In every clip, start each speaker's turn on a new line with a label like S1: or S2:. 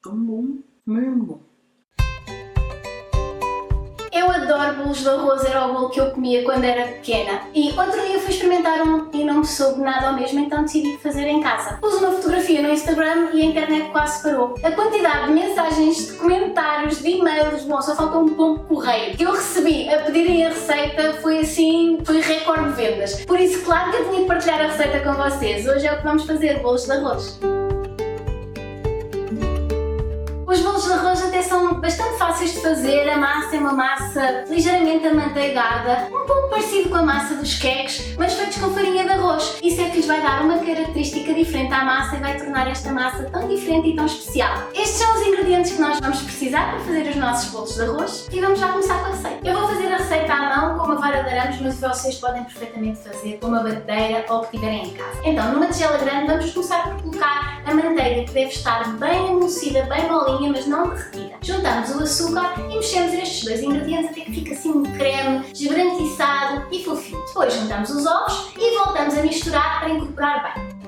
S1: Tão bom, mesmo bom.
S2: Eu adoro bolos de arroz, era o bolo que eu comia quando era pequena. E outro dia fui experimentar um e não me soube nada ao mesmo, então decidi fazer em casa. Pus uma fotografia no Instagram e a internet quase parou. A quantidade de mensagens, de comentários, de e-mails, bom, só faltou um pombo correio, que eu recebi a pedirem a receita, foi recorde de vendas. Por isso, claro que eu tinha que partilhar a receita com vocês. Hoje é o que vamos fazer, bolos de arroz. Os bolos de arroz até são bastante fáceis de fazer, a massa é uma massa ligeiramente amanteigada, um pouco parecido com a massa dos queques, mas feitos com farinha de arroz. Isso é que lhes vai dar uma característica diferente à massa e vai tornar esta massa tão diferente e tão especial. Estes são os ingredientes que nós vamos precisar para fazer os nossos bolos de arroz e vamos já começar com a receita. Eu vou fazer a receita à mão com uma vara de arames, mas vocês podem perfeitamente fazer com uma batedeira ou o que tiverem em casa. Então, numa tigela grande vamos começar por colocar a manteiga, que deve estar bem amolecida, bem molinha, mas não derretida. Juntamos o açúcar e mexemos estes dois ingredientes até que fique assim um creme esbranquiçado e fofinho. Depois juntamos os ovos e voltamos a misturar para incorporar bem.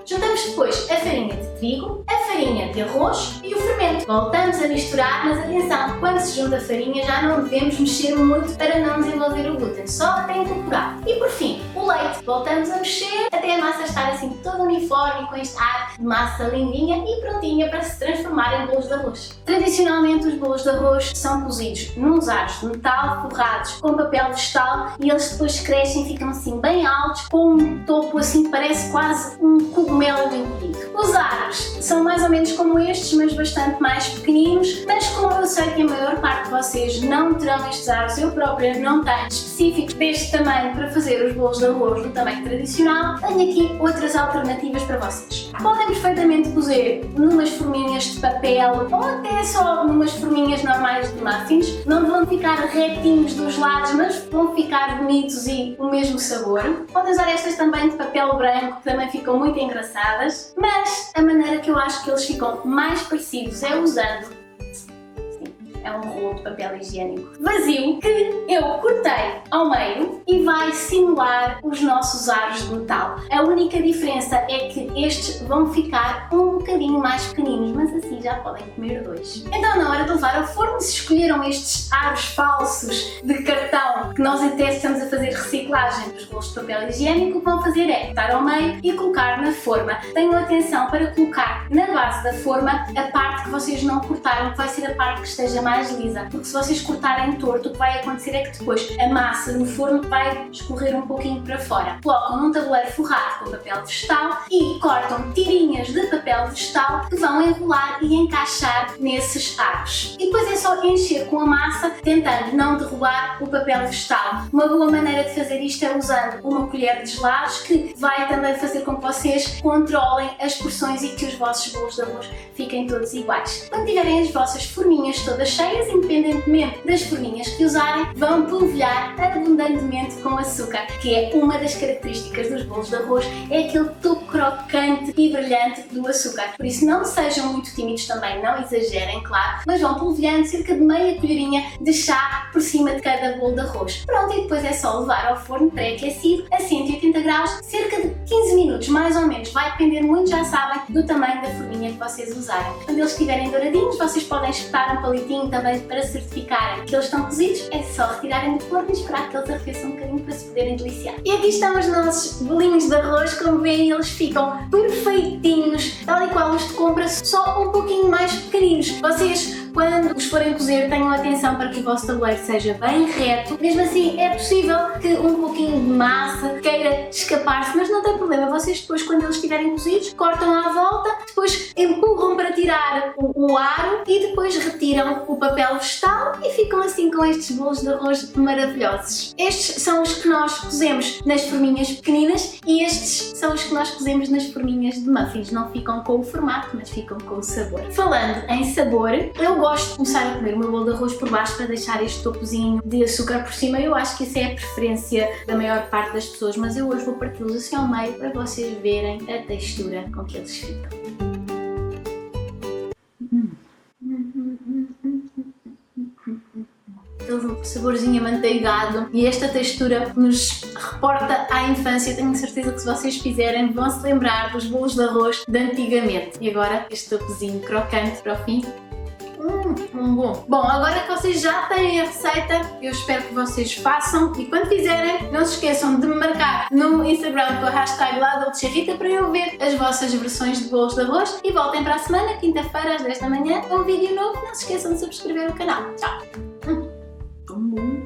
S2: Juntamos depois a farinha de trigo, a farinha de arroz e o fermento. Voltamos a misturar, mas atenção, quando se junta a farinha já não devemos mexer muito para não desenvolver o glúten, só até incorporar. E por fim, o leite. Voltamos a mexer até a massa estar assim toda uniforme, com este ar de massa lindinha e prontinha para se transformar em bolos de arroz. Tradicionalmente os bolos de arroz são cozidos nos aros de metal forrados com papel vegetal e eles depois crescem e ficam assim bem altos, com um topo assim que parece quase um cogumelo encolhido. Os aros são mais ou menos como estes, mas bastante mais pequeninos, mas como eu sei que a maior parte de vocês não terão estes aros, eu própria não tenho específicos deste tamanho para fazer os bolos de arroz do tamanho tradicional, tenho aqui outras alternativas para vocês. Podem perfeitamente cozer numas forminhas de papel ou até só numas forminhas normais de muffins, não vão ficar retinhos dos lados, mas vão ficar bonitos e o mesmo sabor. Podem usar estas também de papel branco, que também ficam muito engraçadas, mas a maneira que eu acho que eles ficam mais parecidos é usando é um rolo de papel higiênico vazio que eu cortei ao meio e vai simular os nossos aros de metal. A única diferença é que estes vão ficar um bocadinho mais pequeninos, mas assim já podem comer dois. Então, na hora de levar ao forno, se escolheram estes aros falsos de cartão, que nós até estamos a fazer reciclagem dos rolos de papel higiênico, o que vão fazer é cortar ao meio e colocar na forma. Tenham atenção para colocar na base da forma a parte que vocês não cortaram, que vai ser a parte que esteja mais lisa, porque se vocês cortarem torto, o que vai acontecer é que depois a massa no forno vai escorrer um pouquinho para fora. Colocam num tabuleiro forrado com papel vegetal e cortam tirinhas de papel vegetal que vão enrolar e encaixar nesses aros. E depois é só encher com a massa, tentando não derrubar o papel vegetal. Uma boa maneira de fazer isto é usando uma colher de gelados, que vai também fazer com que vocês controlem as porções e que os vossos bolos de arroz fiquem todos iguais. Quando tiverem as vossas forminhas todas cheias, independentemente das forminhas que usarem, vão polvilhar abundantemente com açúcar, que é uma das características dos bolos de arroz, é aquele topo crocante e brilhante do açúcar. Por isso não sejam muito tímidos também, não exagerem, claro, mas vão polvilhando cerca de meia colherinha de chá por cima de cada bolo de arroz. Pronto, e depois é só levar ao forno pré-aquecido a 180 graus, cerca de 15 minutos mais ou menos. Vai depender muito, já sabem, do tamanho da forminha que vocês usarem. Quando eles estiverem douradinhos, vocês podem espetar um palitinho também para certificarem que eles estão cozidos. É só retirarem do forno e esperar que eles arrefeçam um bocadinho para se poderem deliciar. E aqui estão os nossos bolinhos de arroz. Como veem, eles ficam perfeitinhos, tal e qual os de compra, só um pouquinho mais pequeninos. Vocês, quando os forem cozer, tenham atenção para que o vosso tabuleiro seja bem reto. Mesmo assim, é possível que um pouquinho de massa queira escapar-se, mas não tem problema. Vocês depois, quando eles estiverem cozidos, cortam à volta, depois empurram para tirar o aro e depois retiram o papel vegetal e ficam assim com estes bolos de arroz maravilhosos. Estes são os que nós cozemos nas forminhas pequeninas e estes são os que nós cozemos nas forminhas de muffins. Não ficam com o formato, mas ficam com o sabor. Falando em sabor, eu gosto de começar a comer o meu bolo de arroz por baixo para deixar este topozinho de açúcar por cima. Eu acho que isso é a preferência da maior parte das pessoas, mas eu hoje vou parti-los assim ao meio para vocês verem a textura com que eles ficam. Aquele saborzinho amanteigado e esta textura nos reporta à infância. Tenho certeza que se vocês fizerem vão se lembrar dos bolos de arroz de antigamente. E agora este topozinho crocante para o fim. Bom. Bom, agora que vocês já têm a receita, eu espero que vocês façam e quando fizerem, não se esqueçam de me marcar no Instagram com a hashtag #LaDolceRita para eu ver as vossas versões de bolos de arroz e voltem para a semana, quinta-feira às 10 da manhã, com um vídeo novo. Não se esqueçam de subscrever o canal. Tchau!
S1: Tão bom.